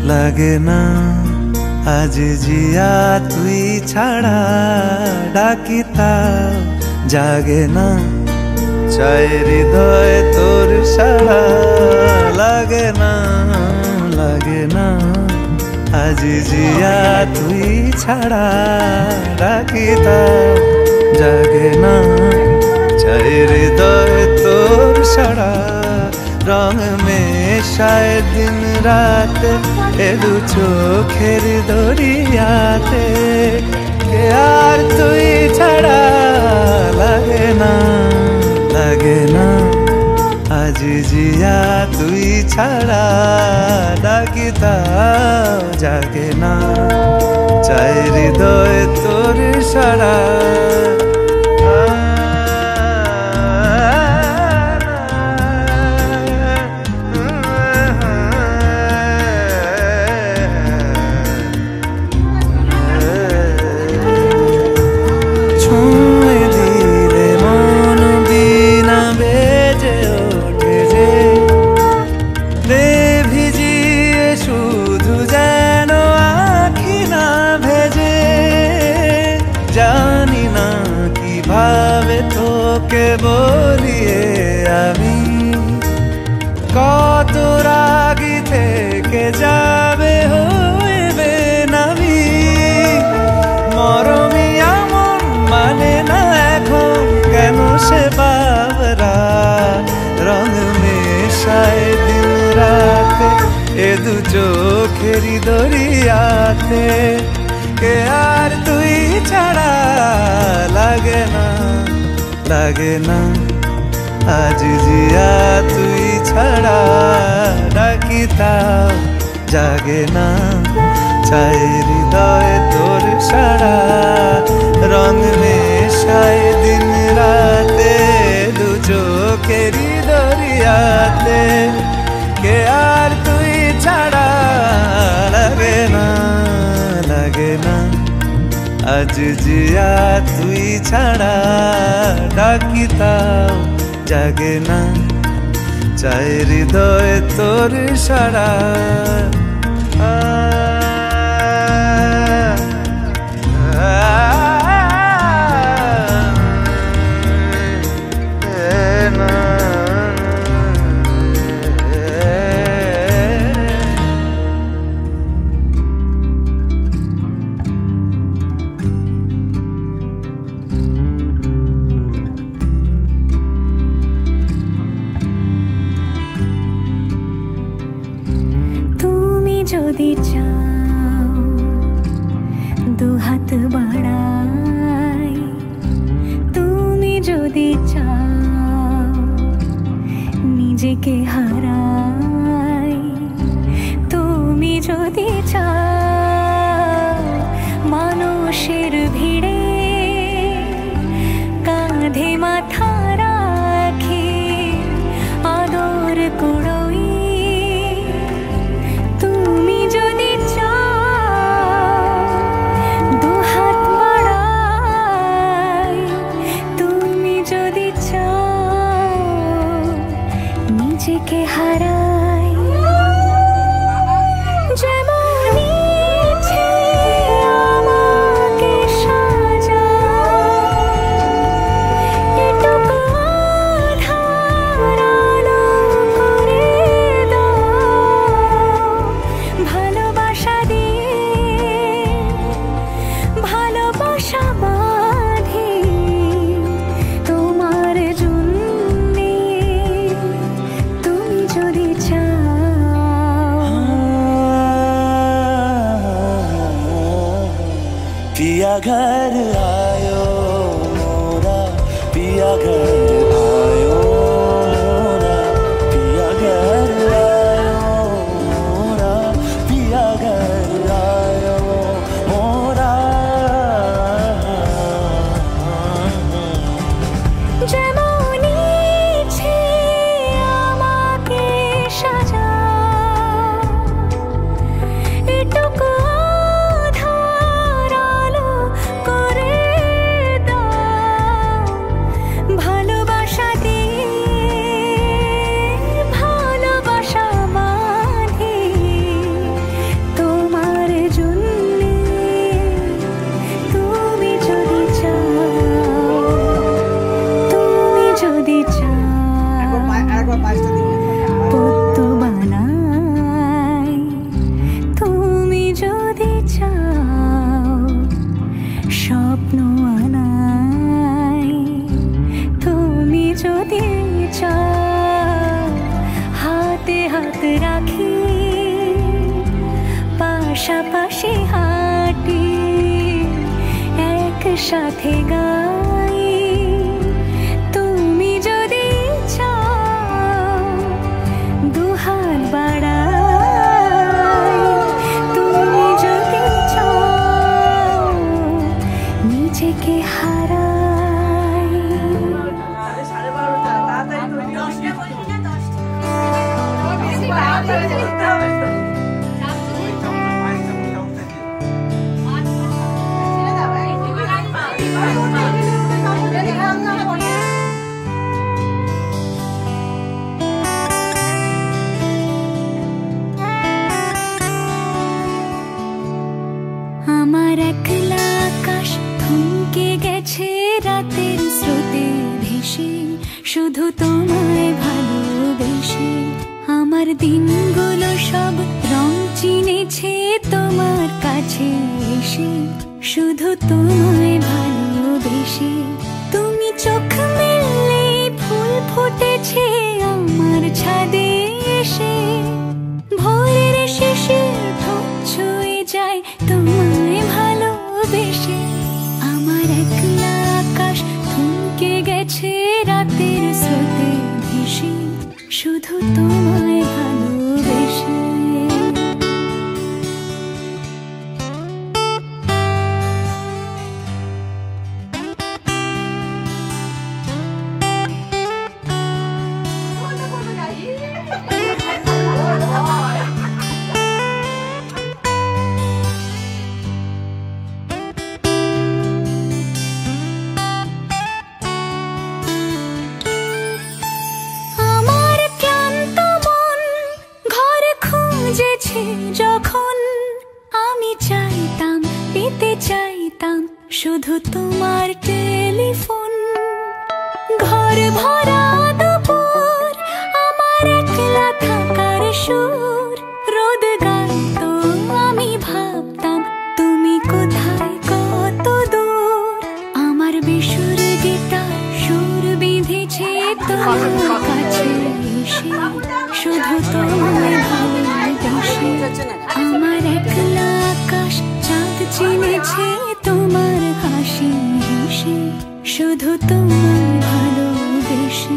লাগে না আজ জিয়া তুই ছাড়া ডাকি তাও জাগে না চাই হৃদয় তোর সারা লাগে না আজ জিয়া তুই ছাড়া ডাকি তাও জাগে না চাই হৃদয় তোর সারা रंग में शायद दिन रात दू चोखेर दरियाते यार तुई छड़ा लगे ना आज जिया तुई छड़ा डाकी ताओ जागे ना चाय हृदय तोर सारा জানি না কিভাবে তোকে বলিয়ে আমি কত রাগি থেকে যাবে হইবে নামি মরমি এমন মানে না এখন কেন সে বাবরা রং মেশায় দিন রাত এ দু চোখেরি দরিয়াতে के यार तुई छड़ा लगे ना आज जिया तुई छड़ा डाकी ताओ जागे ना चाय हृदय तोर सारा रंग में शाय दिन राते दू चोखेरी दरियाते के यार तुई छड़ा लगे ना आज जिया तुई छड़ा डाकी ताओ जागे ना चाय हृदय तोर सारा যদি চাও দু হাত বাড়াই তুমি যদি চাও নিজেকে হারাই তুমি যদি চাও মানুষের ভিড়ে কাঁধে মাথা রাখি আদর কুড়োই के हराई যেমন ইচ্ছে আমাকে সাজা এটুকু আধার আলো করে দাও ভালোবাসা দিয়ে ভালোবাসা বাঁধি তোমার জন্যে যদি চাও पिया घर आयो मोरा पिया घर आयो मोरा पिया घर आयो मोरा पिया घर आयो मोरा যেমন ইচ্ছে আমাকে সাজা এটুকু আধার আলো করে দাও ভালো সাথে গাই। তুমি যদি চাও দুহাত বাড়াই, তুমি যদি চাও নিজেকে হারাই। আমার একলা আকাশ থমকে গেছে রাতের স্রোতে ভেসে, শুধু তোমায় ভালোবেসে। আমার দিনগুলো সব রং চিনেছে তোমার কাছে এসে, শুধু তোমায় ভালোবেসে। তুমি চোখ মেললে ফুল ফুটেছে আমার ছাদে এসে, ভোরের শিশির ঠোঁট ছুঁয়ে যায় তোমায় ভালোবেসে। আমার একলা আকাশ থমকে গেছে রাতের স্রোতে ভেসে, শুধু তোমায় ভালোবেসে। যখন আমি চাইতাম, পেতে চাইতাম শুধু তোমার টেলিফোন। ঘর ভরা দুপুর আমার একলা থাকার সুর, রোদ গাইতো আমি ভাবতাম তুমি কোথায় কত দূর। আমার বেসুর গিটার সুর বিঁধেছে তোমার কাছে এসে, শুধু তোমায় ভালোবেসে। আমার একলা আকাশ চাঁদ চিনেছে তোমার হাসি হেসে, শুধু তোমায় ভালোবেসে।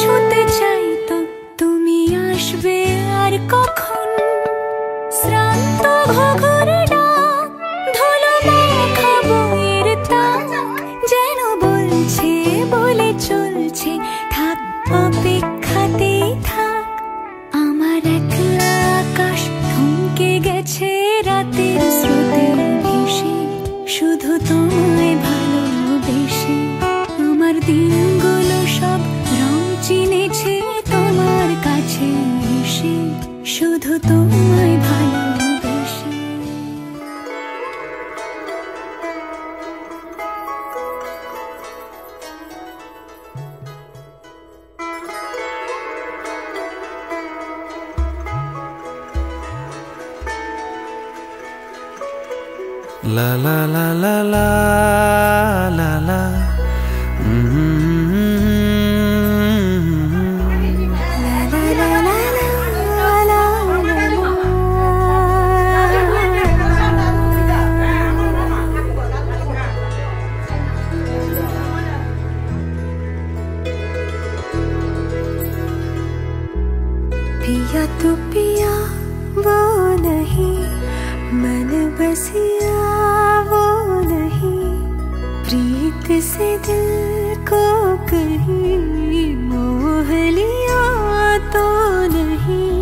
ছুতে চাইতো তুমি আসবে আর কখন। শ্রান্ত ঘুঘুর ডাক, ধুলো মাখা বইয়ের তাক, যেন বলছে বলে চলছে থাক অপেক্ষাতেই থাক। আমার একলা আকাশ থমকে গেছে রাতের স্রোতে ভেসে, শুধু তোমায় ভালোবেসে। আমার দিনগুলো সব রং চিনেছে তোমার কাছে এসে, শুধু তোমায় ভালোবেসে। La la la la la la la. पिया तो पिया वो नहीं, मन बसिया वो नहीं, प्रीत से दिल को कहीं मोह लिया तो नहीं।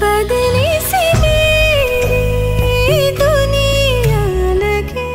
बदली सी मेरी दुनिया लगे,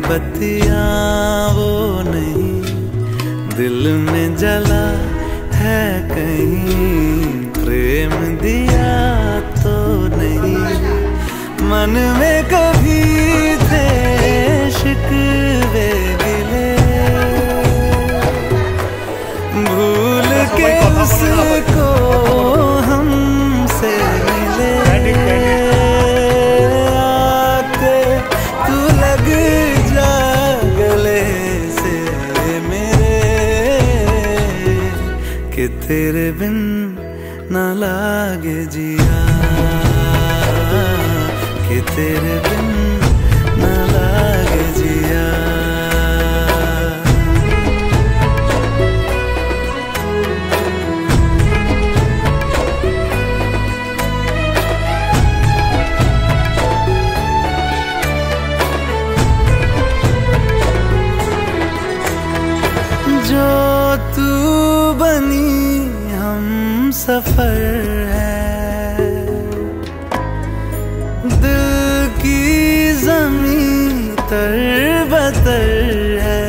बत्तियां वो नहीं, दिल में जला है कहीं प्रेम दिया तो नहीं। मन में कभी थे शिकवे गिले, भूल के उसको हमसे मिले। आके तू लग जा गले से मेरे, कि तेरे बिन ना लागे जिया, कि तेरे बिन ना लागे जिया। जो तू बनी हम सफर है, दिल की ज़मीं तर-बतर है।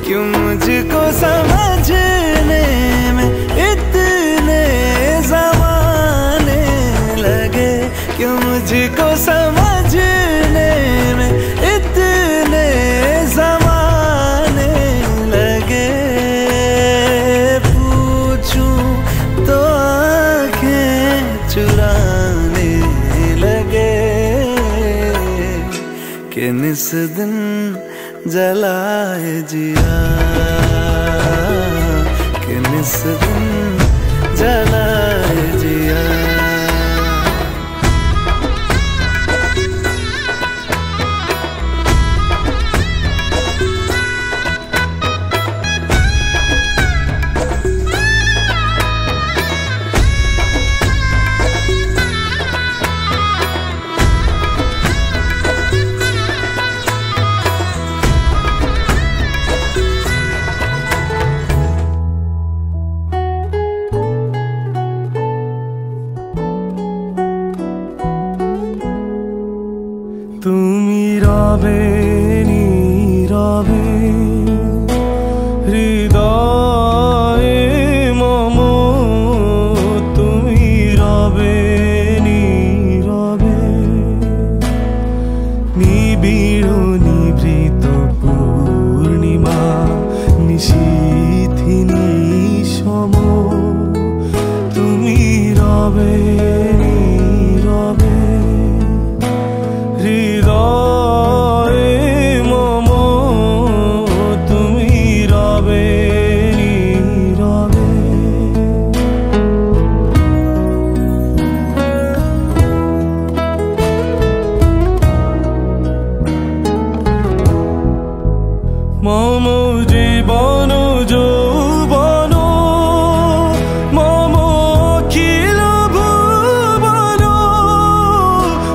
क्यों मुझको समझने में इतने ज़माने लगे, क्यों मुझको समझने में इतने ज़माने लगे। पूछूं तो आँखें चुराने लगे, कि निस दिन जलाए जिया, कि निस दिन जलाए जिया। তুমি রবে নীরবে হৃদয়ে মম, তুমি রবে নীরবে নিবিড় নিভৃত পূর্ণিমা নিশীথিনী সম, তুমি রবে নীরবে হৃদয়ে মম, তুমি রবে নীরবে। মম জীবন যৌবন, মম অখিল ভুবন,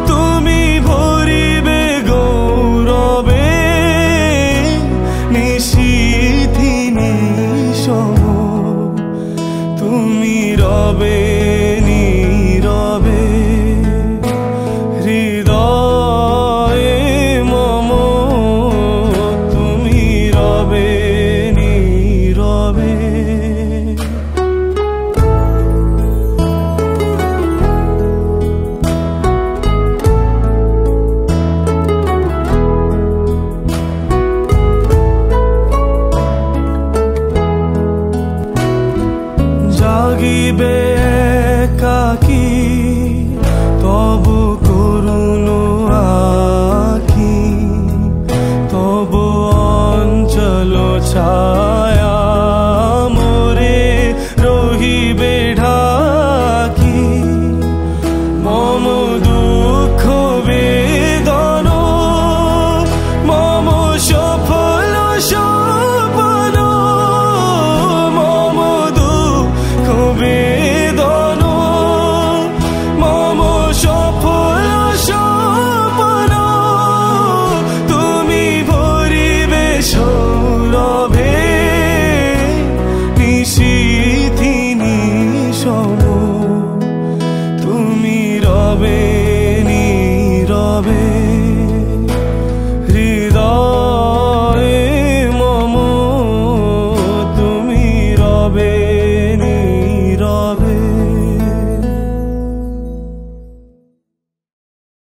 তুমি ভরিবে গৌরবে নিশীথিনী সম, তুমি রবে নীরবে হৃদয়ে মম, তুমি রবে নীরবে। জাগিবে একাকী তব করুণ আঁখি, তব অঞ্চল ছায়া মোরে রহিবে ঢাকি। মম দুঃখ বেদন, মম সফল সপন, মম দুঃখ বেদন, মম সফল সপন, তুমি ভরিবে সৌরভে নিশীথিনী সম, তুমি রবে নীরবে হৃদয়ে রবে